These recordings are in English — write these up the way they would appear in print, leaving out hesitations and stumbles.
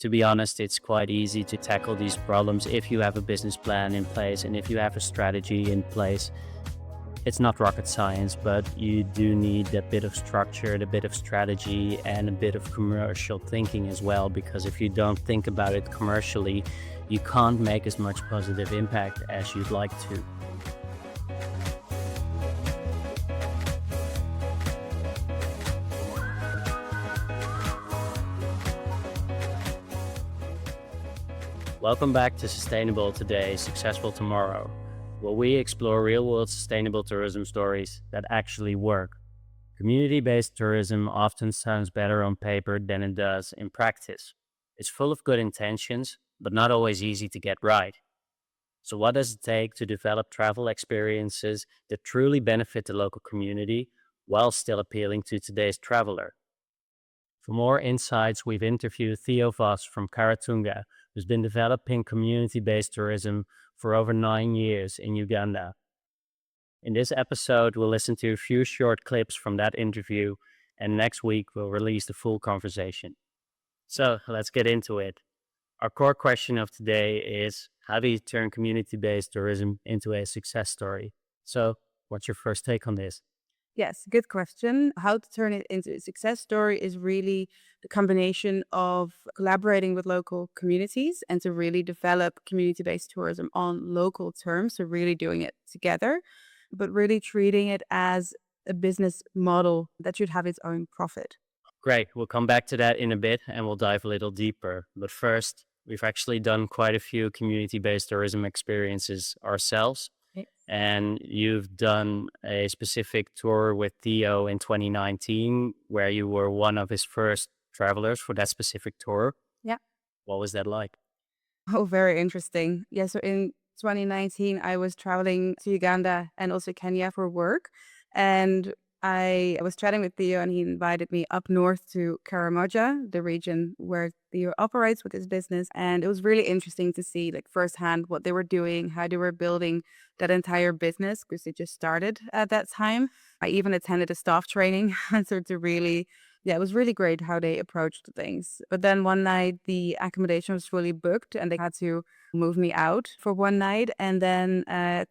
To be honest, it's quite easy to tackle these problems if you have a business plan in place and if you have a strategy in place. It's not rocket science, but you do need a bit of structure, a bit of strategy, and a bit of commercial thinking as well, because if you don't think about it commercially, you can't make as much positive impact as you'd like to. Welcome back to Sustainable Today, Successful Tomorrow, where we explore real-world sustainable tourism stories that actually work. Community-based tourism often sounds better on paper than it does in practice. It's full of good intentions, but not always easy to get right. So what does it take to develop travel experiences that truly benefit the local community while still appealing to today's traveler? For more insights, we've interviewed Theo from Kara-Tunga, who's been developing community-based tourism for over 9 years in Uganda. In this episode, we'll listen to a few short clips from that interview, and next week we'll release the full conversation. So let's get into it. Our core question of today is, how do you turn community-based tourism into a success story? So what's your first take on this? Yes, good question. How to turn it into a success story is really the combination of collaborating with local communities and to really develop community-based tourism on local terms. So really doing it together, but really treating it as a business model that should have its own profit. Great. We'll come back to that in a bit and we'll dive a little deeper. But first, we've actually done quite a few community-based tourism experiences ourselves. Yes. And you've done a specific tour with Theo in 2019, where you were one of his first travelers for that specific tour. Yeah. What was that like? Oh, very interesting. Yeah, so in 2019, I was traveling to Uganda and also Kenya for work. And I was chatting with Theo and he invited me up north to Karamoja, the region where Theo operates with his business. And it was really interesting to see like firsthand what they were doing, how they were building that entire business because they just started at that time. I even attended a staff training. So to really yeah, it was really great how they approached things. But then one night the accommodation was fully booked and they had to move me out for one night. And then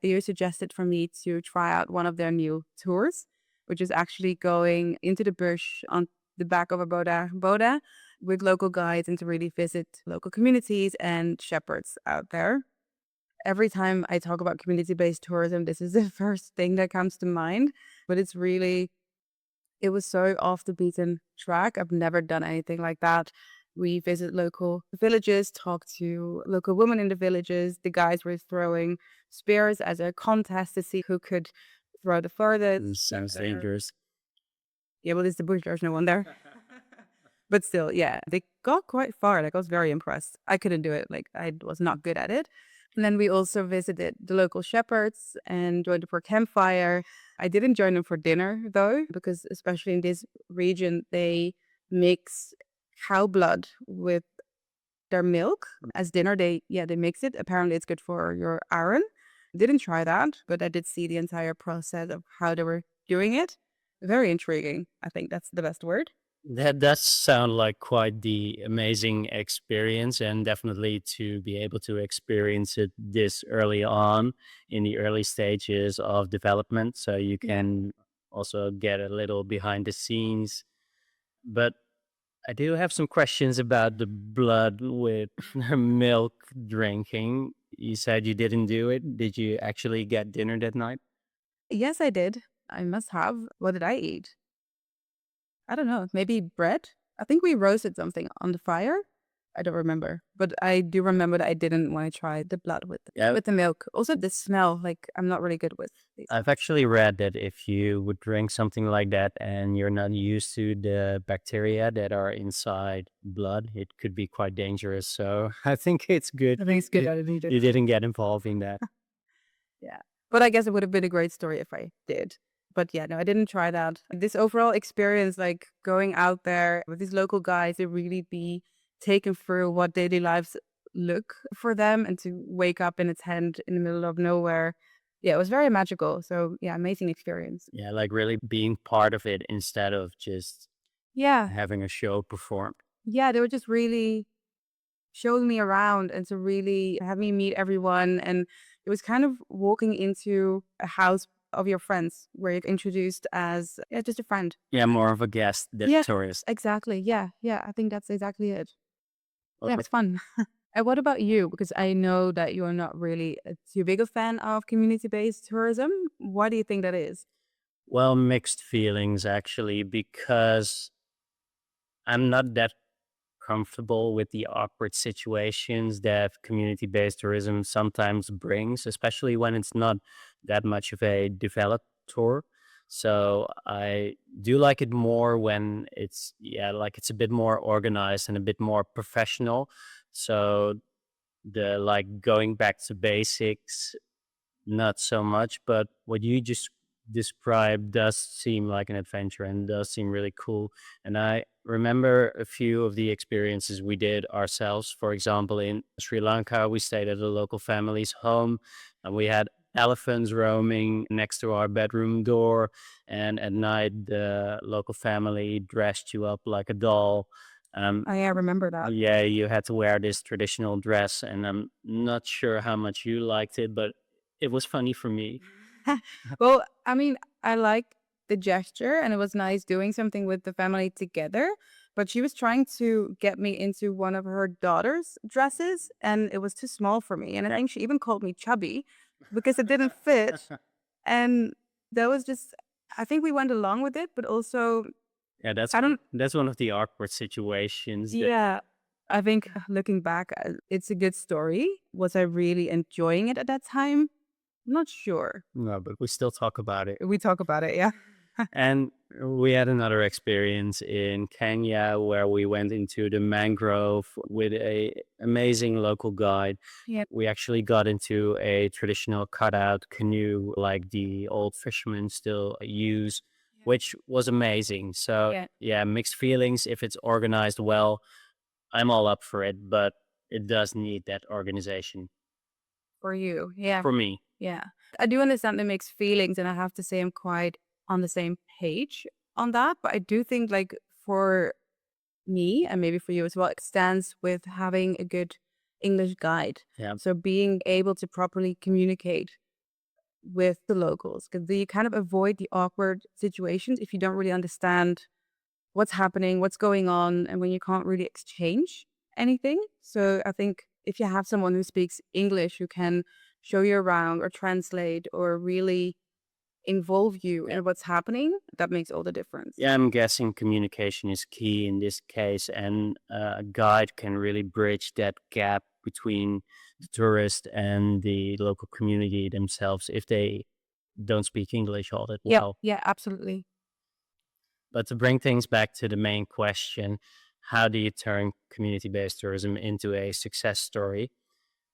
Theo suggested for me to try out one of their new tours, which is actually going into the bush on the back of a boda with local guides and to really visit local communities and shepherds out there. Every time I talk about community-based tourism, this is the first thing that comes to mind, but it was so off the beaten track. I've never done anything like that. We visit local villages, talk to local women in the villages. The guys were throwing spears as a contest to see who could throw the furthest. Sounds dangerous. Yeah, well, it's the bush. There's no one there. But still, yeah, they got quite far. Like, I was very impressed. I couldn't do it. Like, I was not good at it. And then we also visited the local shepherds and joined them for campfire. I didn't join them for dinner though, because especially in this region, they mix cow blood with their milk as dinner. They mix it. Apparently it's good for your iron. Didn't try that, but I did see the entire process of how they were doing it. Very intriguing. I think that's the best word. That does sound like quite the amazing experience, and definitely to be able to experience it this early on in the early stages of development. So you Yeah. can also get a little behind the scenes. But I do have some questions about the blood with milk drinking. You said you didn't do it. Did you actually get dinner that night? Yes, I did. I must have. What did I eat? I don't know, maybe bread? I think we roasted something on the fire. I don't remember, but I do remember that I didn't want to try the blood Yeah, with the milk. Also, the smell, like I'm not really good with these. I've actually read that if you would drink something like that and you're not used to the bacteria that are inside blood, it could be quite dangerous. So I think it's good I think it's good you that I didn't eat it. you didn't get involved in that. Yeah, but I guess it would have been a great story if I did. But yeah, no, I didn't try that. This overall experience, like going out there with these local guys, to really be taken through what daily lives look for them and to wake up in a tent in the middle of nowhere. Yeah, it was very magical. So yeah, amazing experience. Yeah, like really being part of it instead of just Yeah. having a show performed. Yeah, they were just really showed me around and to really have me meet everyone. And it was kind of walking into a house of your friends where you're introduced as, yeah, just a friend. Yeah, more of a guest than Yeah, tourist. exactly. Yeah, yeah. I think that's exactly it. Yeah, Okay. it's fun. And what about you? Because I know that you're not really too big a fan of community-based tourism. Why do you think that is? Well, mixed feelings actually, because I'm not that comfortable with the awkward situations that community-based tourism sometimes brings, especially when it's not that much of a developed tour. So I do like it more when it's, yeah, like it's a bit more organized and a bit more professional. So the like going back to basics, not so much, but what you just described does seem like an adventure and does seem really cool. And I remember a few of the experiences we did ourselves. For example, in Sri Lanka, we stayed at a local family's home and we had elephants roaming next to our bedroom door. And at night, the local family dressed you up like a doll. Um, I remember that. yeah, you had to wear this traditional dress, and I'm not sure how much you liked it, but it was funny for me. Well, I mean, I like the gesture and it was nice doing something with the family together, but she was trying to get me into one of her daughter's dresses and it was too small for me. And I think she even called me chubby because it didn't fit. And that was just, I think we went along with it, but also, Yeah, I don't, that's one of the awkward situations that. yeah, I think looking back, it's a good story. Was I really enjoying it at that time? I'm not sure. No, but we still talk about it. We talk about it, yeah. And we had another experience in Kenya where we went into the mangrove with a amazing local guide. Yeah. We actually got into a traditional cutout canoe like the old fishermen still use, which was amazing. So Yeah. yeah, mixed feelings. If it's organized well, I'm all up for it, but it does need that organization For you, yeah. for me. Yeah. I do understand the mixed feelings, and I have to say I'm quite on the same page on that. But I do think, like, for me, and maybe for you as well, it stands with having a good English guide. Yeah. So being able to properly communicate with the locals, because you kind of avoid the awkward situations if you don't really understand what's happening, what's going on, and when you can't really exchange anything. So I think if you have someone who speaks English who can show you around or translate or really involve you in what's happening, that makes all the difference. Yeah, I'm guessing communication is key in this case, and a guide can really bridge that gap between the tourist and the local community themselves if they don't speak English all that Yeah, well. yeah, absolutely. But to bring things back to the main question, how do you turn community based tourism into a success story?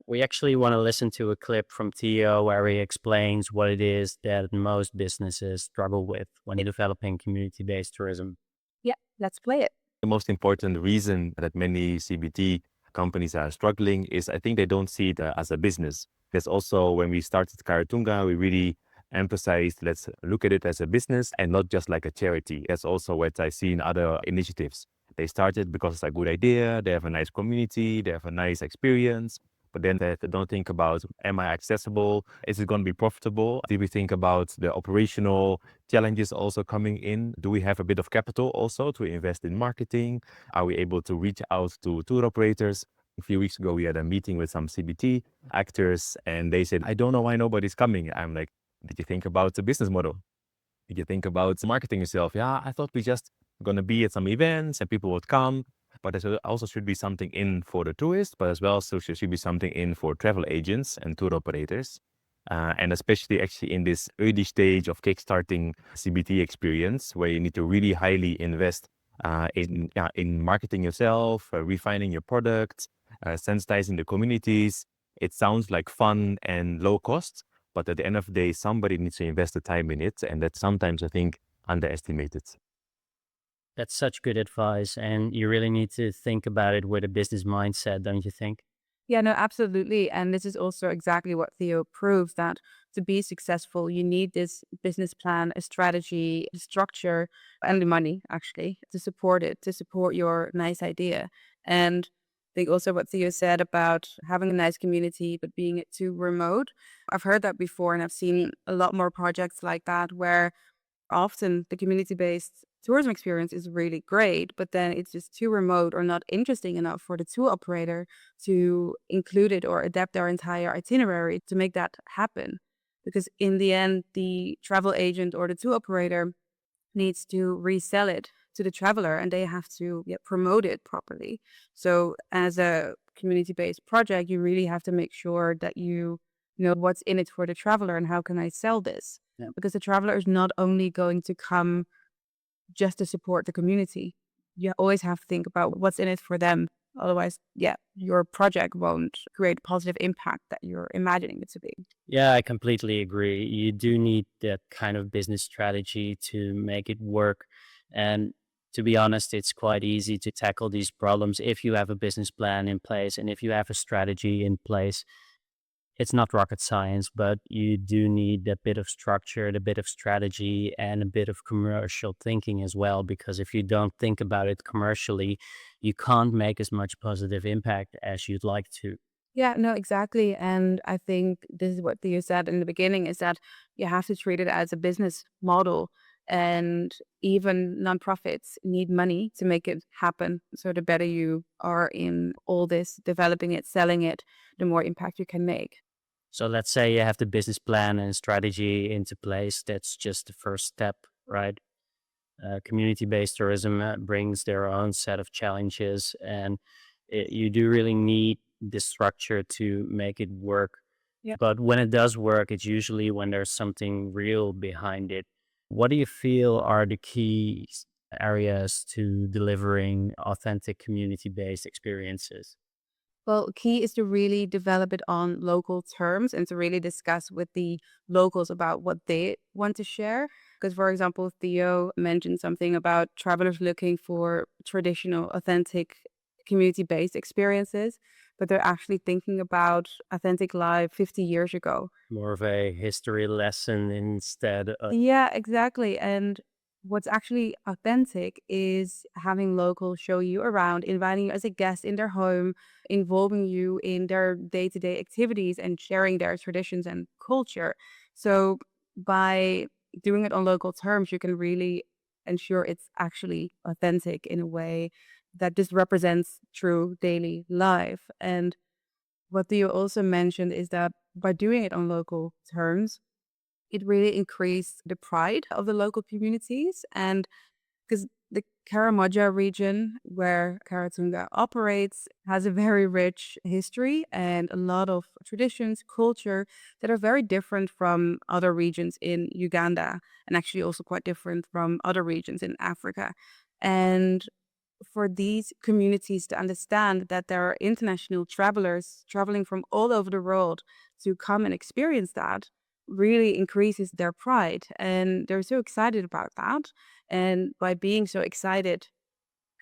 We actually want to listen to a clip from Theo where he explains what it is that most businesses struggle with when developing community based tourism. Yeah, let's play it. The most important reason that many CBT companies are struggling is I think they don't see it as a business. There's also, when we started Kara-Tunga, we really emphasized let's look at it as a business and not just like a charity. That's also what I see in other initiatives. They started because it's a good idea, they have a nice community, they have a nice experience, but then they don't think about, am I accessible? Is it going to be profitable? Did we think about the operational challenges also coming in? Do we have a bit of capital also to invest in marketing? Are we able to reach out to tour operators? A few weeks ago, we had a meeting with some CBT actors and they said, I don't know why nobody's coming. I'm like, did you think about the business model? Did you think about marketing yourself? Yeah, I thought we just going to be at some events and people would come. But there also should be something in for the tourists, but as well, so there should be something in for travel agents and tour operators. And especially actually in this early stage of kickstarting CBT experience, where you need to really highly invest in marketing yourself, refining your products, sensitizing the communities. It sounds like fun and low cost, but at the end of the day, somebody needs to invest the time in it. And that's sometimes, I think, underestimated. That's such good advice. And you really need to think about it with a business mindset, don't you think? Yeah, no, absolutely. And this is also exactly what Theo proves that to be successful, you need this business plan, a strategy, a structure, and the money actually to support it, to support your nice idea. And think also what Theo said about having a nice community, but being it too remote. I've heard that before, and I've seen a lot more projects like that where often the community-based tourism experience is really great, but then it's just too remote or not interesting enough for the tour operator to include it or adapt their entire itinerary to make that happen. Because in the end, the travel agent or the tour operator needs to resell it to the traveler and they have to promote it properly. So as a community-based project, you really have to make sure that you know what's in it for the traveler and how can I sell this? Yeah. Because the traveler is not only going to come just to support the community. You always have to think about what's in it for them. Otherwise, your project won't create positive impact that you're imagining it to be. Yeah, I completely agree. You do need that kind of business strategy to make it work. And to be honest, it's quite easy to tackle these problems if you have a business plan in place and if you have a strategy in place. It's not rocket science, but you do need a bit of structure, a bit of strategy, and a bit of commercial thinking as well. Because if you don't think about it commercially, you can't make as much positive impact as you'd like to. Yeah, no, exactly. And I think this is what Theo said in the beginning is that you have to treat it as a business model. And even nonprofits need money to make it happen. So the better you are in all this, developing it, selling it, the more impact you can make. So let's say you have the business plan and strategy into place. That's just the first step, right? Community-based tourism brings their own set of challenges, and you do really need the structure to make it work. Yeah. But when it does work, it's usually when there's something real behind it. What do you feel are the key areas to delivering authentic community-based experiences? Well, key is to really develop it on local terms and to really discuss with the locals about what they want to share. Because, for example, Theo mentioned something about travelers looking for traditional, authentic, community based experiences, but they're actually thinking about authentic life 50 years ago. More of a history lesson instead of. Yeah, exactly. And what's actually authentic is having locals show you around, inviting you as a guest in their home, involving you in their day-to-day activities and sharing their traditions and culture. So by doing it on local terms, you can really ensure it's actually authentic in a way that just represents true daily life. And what you also mentioned is that by doing it on local terms, it really increased the pride of the local communities. And because the Karamoja region where Kara-Tunga operates has a very rich history and a lot of traditions, culture that are very different from other regions in Uganda and actually also quite different from other regions in Africa. And for these communities to understand that there are international travelers traveling from all over the world to come and experience that really increases their pride. And they're so excited about that. And by being so excited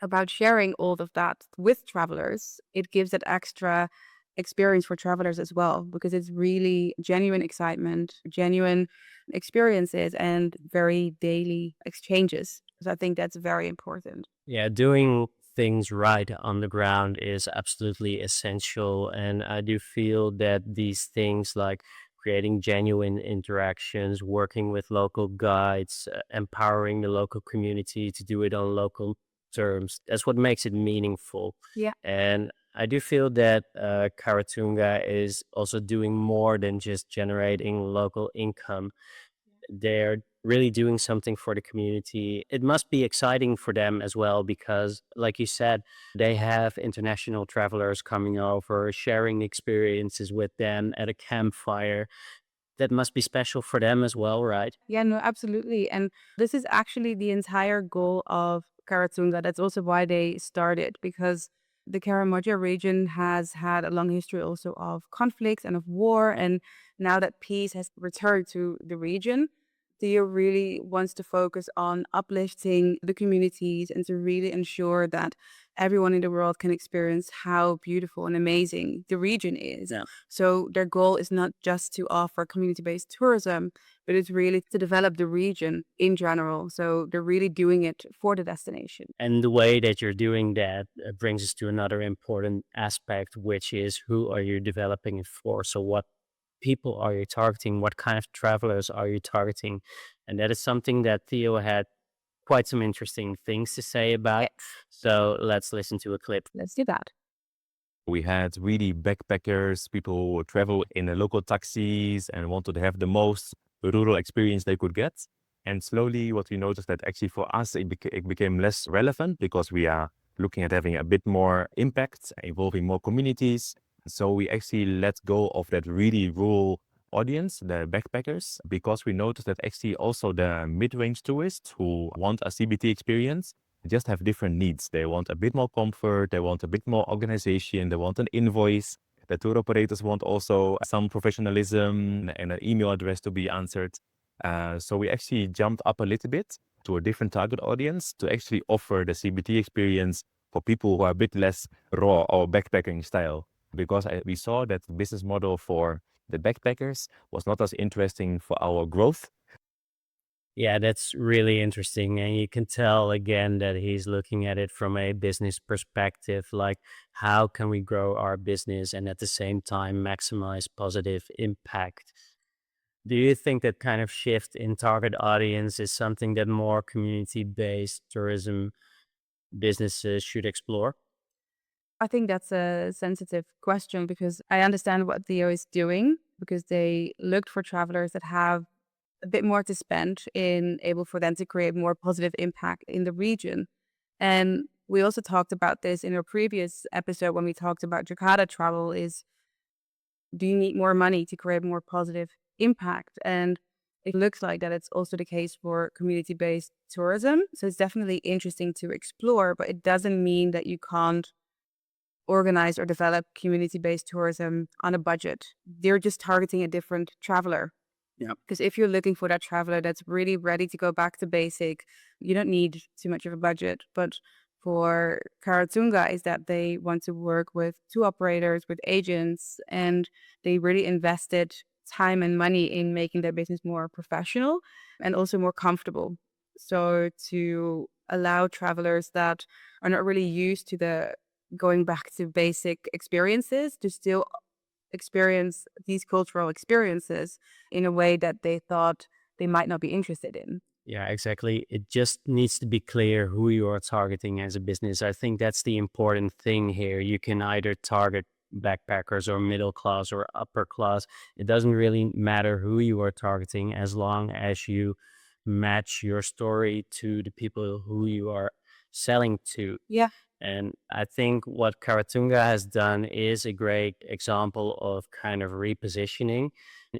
about sharing all of that with travelers, it gives that extra experience for travelers as well, because it's really genuine excitement, genuine experiences, and very daily exchanges. So I think that's very important. Yeah, doing things right on the ground is absolutely essential. And I do feel that these things like creating genuine interactions, working with local guides, empowering the local community to do it on local terms, that's what makes it meaningful. Yeah. And I do feel that Karatunga is also doing more than just generating local income. They're really doing something for the community. It must be exciting for them as well because, like you said, they have international travelers coming over, sharing experiences with them at a campfire. That must be special for them as well, right? Yeah, no, absolutely. And this is actually the entire goal of Karatunga. That's also why they started, because the Karamoja region has had a long history also of conflicts and of war. And now that peace has returned to the region, Theo really wants to focus on uplifting the communities and to really ensure that everyone in the world can experience how beautiful and amazing the region is. Yeah. So their goal is not just to offer community-based tourism, but it's really to develop the region in general. So they're really doing it for the destination. And the way that you're doing that brings us to another important aspect, which is who are you developing it for? So, what people are you targeting? What kind of travelers are you targeting? And that is something that Theo had quite some interesting things to say about. Yes. So, let's listen to a clip. Let's do that. We had really backpackers, people who travel in the local taxis and wanted to have the most rural experience they could get. And slowly what we noticed that actually for us, it became less relevant because we are looking at having a bit more impact, involving more communities. So we actually let go of that really rural audience, the backpackers, because we noticed that actually also the mid-range tourists who want a CBT experience just have different needs. They want a bit more comfort, they want a bit more organization, they want an invoice. The tour operators want also some professionalism and an email address to be answered. So we actually jumped up a little bit to a different target audience to actually offer the CBT experience for people who are a bit less raw or backpacking style. Because we saw that the business model for the backpackers was not as interesting for our growth. Yeah, that's really interesting. And you can tell again that he's looking at it from a business perspective, like how can we grow our business and at the same time maximize positive impact? Do you think that kind of shift in target audience is something that more community-based tourism businesses should explore? I think that's a sensitive question because I understand what Theo is doing because they looked for travelers that have a bit more to spend in able for them to create more positive impact in the region. And we also talked about this in our previous episode when we talked about Jakarta travel is do you need more money to create more positive impact? And it looks like that it's also the case for community-based tourism. So it's definitely interesting to explore, but it doesn't mean that you can't organize or develop community-based tourism on a budget. They're just targeting a different traveler. Yeah. Because if you're looking for that traveler that's really ready to go back to basic, you don't need too much of a budget. But for Kara-Tunga is that they want to work with tour operators, with agents, and they really invested time and money in making their business more professional and also more comfortable. So to allow travelers that are not really used to the going back to basic experiences to still experience these cultural experiences in a way that they thought they might not be interested in. Yeah, exactly. It just needs to be clear who you are targeting as a business. I think that's the important thing here. You can either target backpackers or middle class or upper class. It doesn't really matter who you are targeting as long as you match your story to the people who you are selling to. Yeah. And I think what Kara-Tunga has done is a great example of kind of repositioning.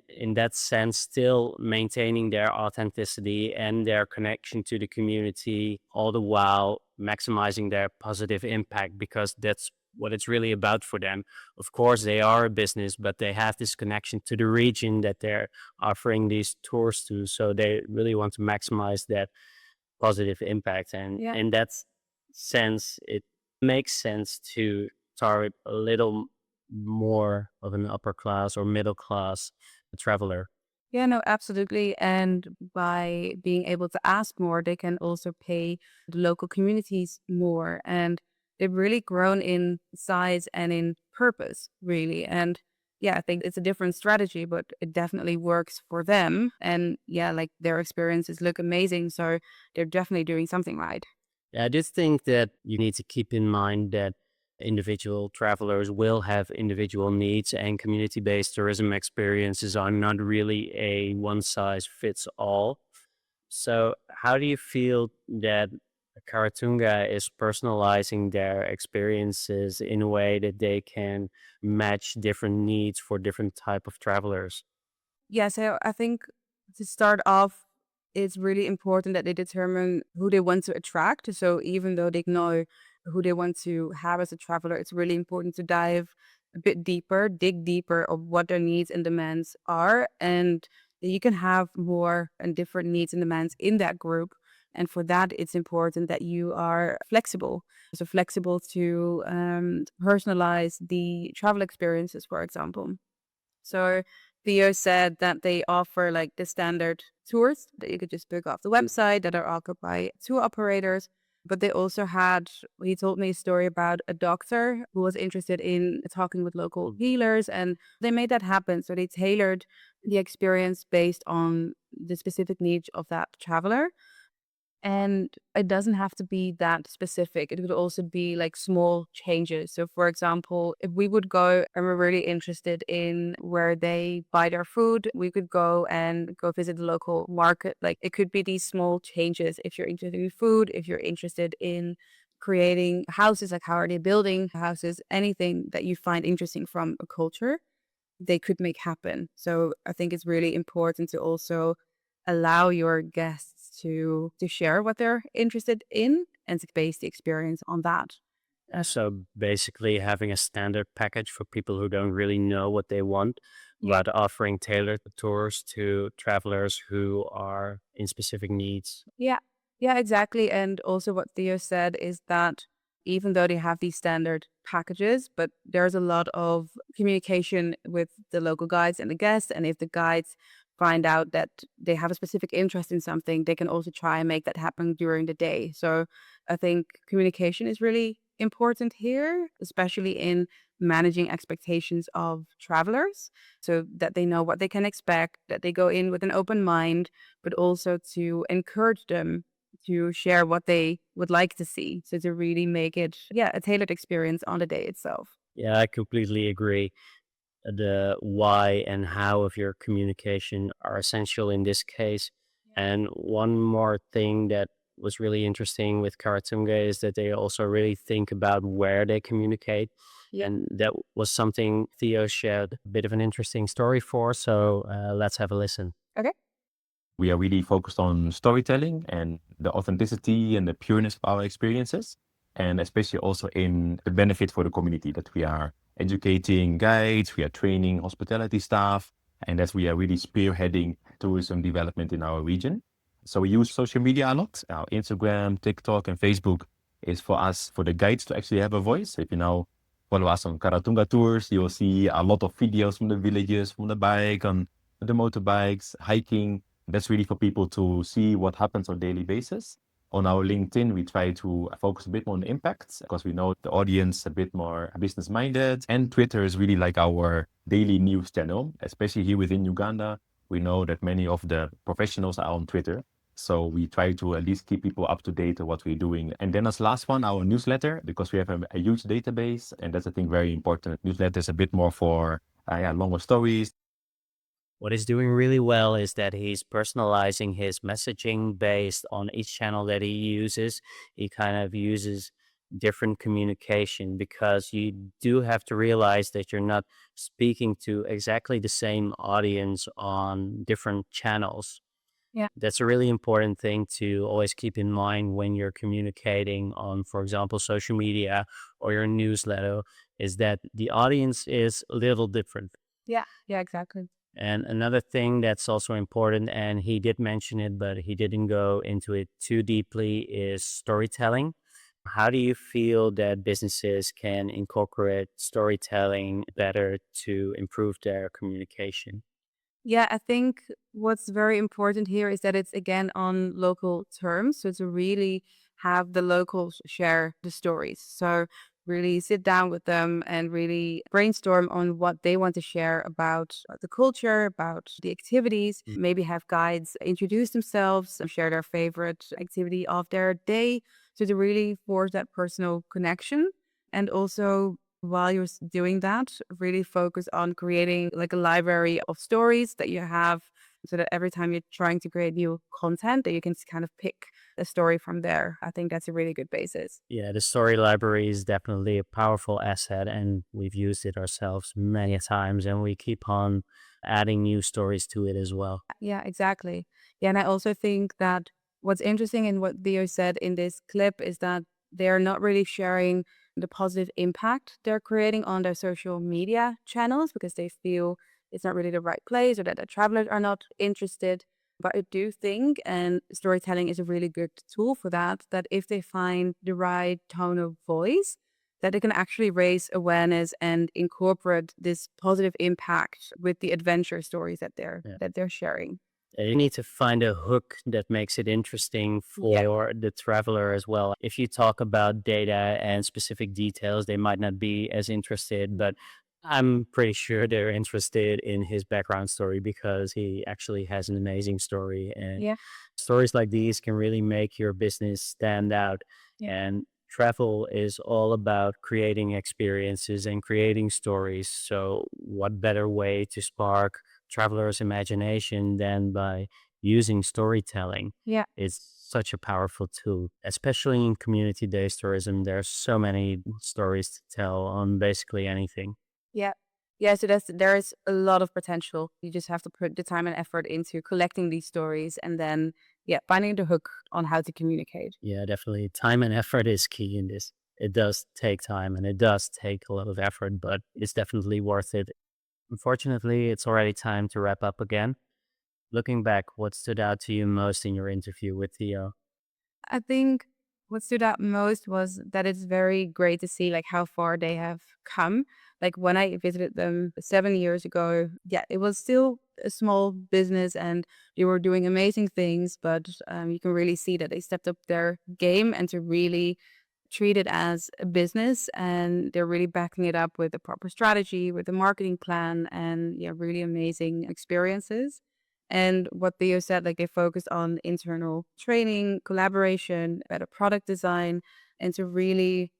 In that sense, still maintaining their authenticity and their connection to the community, all the while maximizing their positive impact because that's what it's really about for them. Of course, they are a business, but they have this connection to the region that they're offering these tours to. So they really want to maximize that positive impact. And Yeah. in that sense, it makes sense to target a little more of an upper class or middle class traveler. Yeah, no, absolutely. And by being able to ask more, they can also pay the local communities more. And they've really grown in size and in purpose, really. And yeah, I think it's a different strategy, but it definitely works for them. And yeah, like their experiences look amazing. So they're definitely doing something right. I just think that you need to keep in mind that individual travelers will have individual needs, and community based tourism experiences are not really a one size fits all. So, how do you feel that Karatunga is personalizing their experiences in a way that they can match different needs for different type of travelers? Yeah, so I think to start off, it's really important that they determine who they want to attract. So even though they know who they want to have as a traveler, it's really important to dive a bit deeper, dig deeper of what their needs and demands are. And you can have more and different needs and demands in that group. And for that, it's important that you are flexible. So flexible to personalize the travel experiences, for example. So Theo said that they offer like the standard tours that you could just book off the website that are offered by tour operators. But they also had, he told me a story about a doctor who was interested in talking with local healers, and they made that happen. So they tailored the experience based on the specific needs of that traveler. And it doesn't have to be that specific. It could also be like small changes. So, for example, if we would go and we're really interested in where they buy their food, we could go and go visit the local market. Like it could be these small changes. If you're interested in food, if you're interested in creating houses, like how are they building houses, anything that you find interesting from a culture, they could make happen. So I think it's really important to also allow your guests to share what they're interested in and to base the experience on that. So basically having a standard package for people who don't really know what they want, Yeah. but offering tailored tours to travelers who are in specific needs. Yeah. Yeah, exactly. And also what Theo said is that even though they have these standard packages, but there's a lot of communication with the local guides and the guests. And if the guides find out that they have a specific interest in something, they can also try and make that happen during the day. So I think communication is really important here, especially in managing expectations of travelers so that they know what they can expect, that they go in with an open mind, but also to encourage them to share what they would like to see. So to really make it, yeah, a tailored experience on the day itself. Yeah, I completely agree. The why and how of your communication are essential in this case. And one more thing that was really interesting with Kara-Tunga is that they also really think about where they communicate. Yeah. And that was something Theo shared a bit of an interesting story for. So let's have a listen. Okay. We are really focused on storytelling and the authenticity and the pureness of our experiences, and especially also in the benefit for the community that we are educating guides, we are training hospitality staff, and that we are really spearheading tourism development in our region. So we use social media a lot. Our Instagram, TikTok, and Facebook is for us, for the guides to actually have a voice. If you now follow us on Kara-Tunga tours, you will see a lot of videos from the villages, from the bike, on the motorbikes, hiking. That's really for people to see what happens on a daily basis. On our LinkedIn, we try to focus a bit more on the impacts because we know the audience a bit more business minded. And Twitter is really like our daily news channel, especially here within Uganda. We know that many of the professionals are on Twitter. So we try to at least keep people up to date on what we're doing. And then as last one, our newsletter, because we have a huge database. And that's, I think, very important. Newsletter is a bit more for longer stories. What he's doing really well is that he's personalizing his messaging based on each channel that he uses. He kind of uses different communication because you do have to realize that you're not speaking to exactly the same audience on different channels. Yeah. That's a really important thing to always keep in mind when you're communicating on, for example, social media or your newsletter, is that the audience is a little different. Yeah. Yeah, exactly. And another thing that's also important, and he did mention it, but he didn't go into it too deeply, is storytelling. How do you feel that businesses can incorporate storytelling better to improve their communication? Yeah, I think what's very important here is that it's again on local terms. So to really have the locals share the stories. So really sit down with them and really brainstorm on what they want to share about the culture, about the activities. Maybe have guides introduce themselves and share their favorite activity of their day. So to really forge that personal connection. And also while you're doing that, really focus on creating like a library of stories that you have so that every time you're trying to create new content that you can kind of pick a story from there. I think that's a really good basis. Yeah, the story library is definitely a powerful asset, and we've used it ourselves many times, and we keep on adding new stories to it as well. Yeah, exactly. Yeah, and I also think that what's interesting in what Theo said in this clip is that they're not really sharing the positive impact they're creating on their social media channels because they feel it's not really the right place or that the travelers are not interested. But I do think, and storytelling is a really good tool for that, that if they find the right tone of voice, that they can actually raise awareness and incorporate this positive impact with the adventure stories that Yeah. they're sharing. You need to find a hook that makes it interesting Yeah. for the traveler as well. If you talk about data and specific details, they might not be as interested, but I'm pretty sure they're interested in his background story because he actually has an amazing story. And Yeah. stories like these can really make your business stand out. Yeah. And travel is all about creating experiences and creating stories. So, what better way to spark travelers' imagination than by using storytelling? Yeah. It's such a powerful tool, especially in community-based tourism. There's so many stories to tell on basically anything. Yeah. Yeah, so there's a lot of potential. You just have to put the time and effort into collecting these stories and then finding the hook on how to communicate. Yeah, definitely. Time and effort is key in this. It does take time and it does take a lot of effort, but it's definitely worth it. Unfortunately, it's already time to wrap up again. Looking back, what stood out to you most in your interview with Theo? I think what stood out most was that it's very great to see like how far they have come. Like when I visited them 7 years ago, it was still a small business and they were doing amazing things, but you can really see that they stepped up their game and to really treat it as a business, and they're really backing it up with a proper strategy, with a marketing plan, and really amazing experiences. And what Theo said, like they focused on internal training, collaboration, better product design, and to really,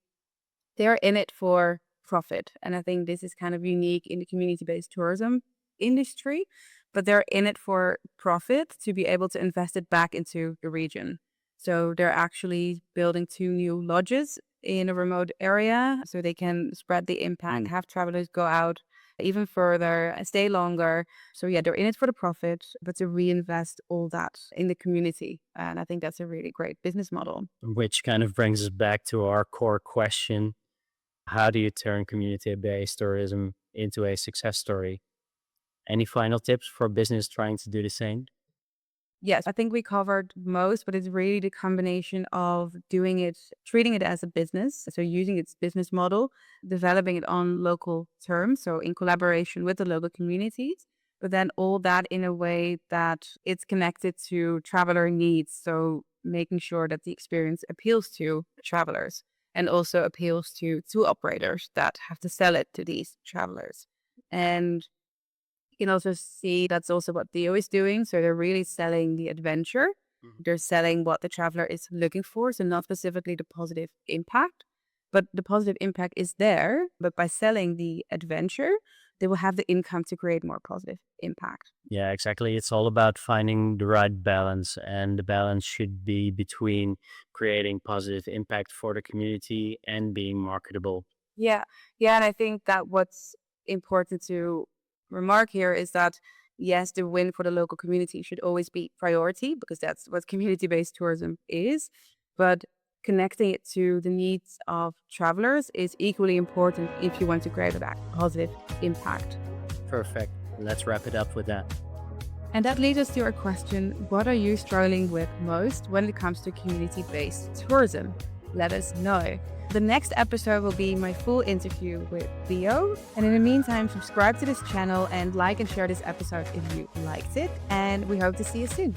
they're in it for profit. And I think this is kind of unique in the community-based tourism industry, but they're in it for profit to be able to invest it back into the region. So they're actually building 2 new lodges in a remote area so they can spread the impact, have travelers go out even further, stay longer. So they're in it for the profit, but to reinvest all that in the community. And I think that's a really great business model. Which kind of brings us back to our core question. How do you turn community-based tourism into a success story? Any final tips for business trying to do the same? Yes, I think we covered most, but it's really the combination of doing it, treating it as a business. So using its business model, developing it on local terms. So in collaboration with the local communities, but then all that in a way that it's connected to traveler needs. So making sure that the experience appeals to travelers and also appeals to tour operators that have to sell it to these travelers. And you can also see that's also what Theo is doing. So they're really selling the adventure. They're selling what the traveler is looking for. So not specifically the positive impact, but the positive impact is there. But by selling the adventure, they will have the income to create more positive impact. Yeah, exactly. It's all about finding the right balance, and the balance should be between creating positive impact for the community and being marketable. Yeah. Yeah. And I think that what's important to remark here is that, yes, the win for the local community should always be priority because that's what community based tourism is. But connecting it to the needs of travelers is equally important if you want to create that positive impact. Perfect. Let's wrap it up with that. And that leads us to our question: what are you struggling with most when it comes to community based tourism? Let us know. The next episode will be my full interview with Theo. And in the meantime, subscribe to this channel and like and share this episode if you liked it. And we hope to see you soon.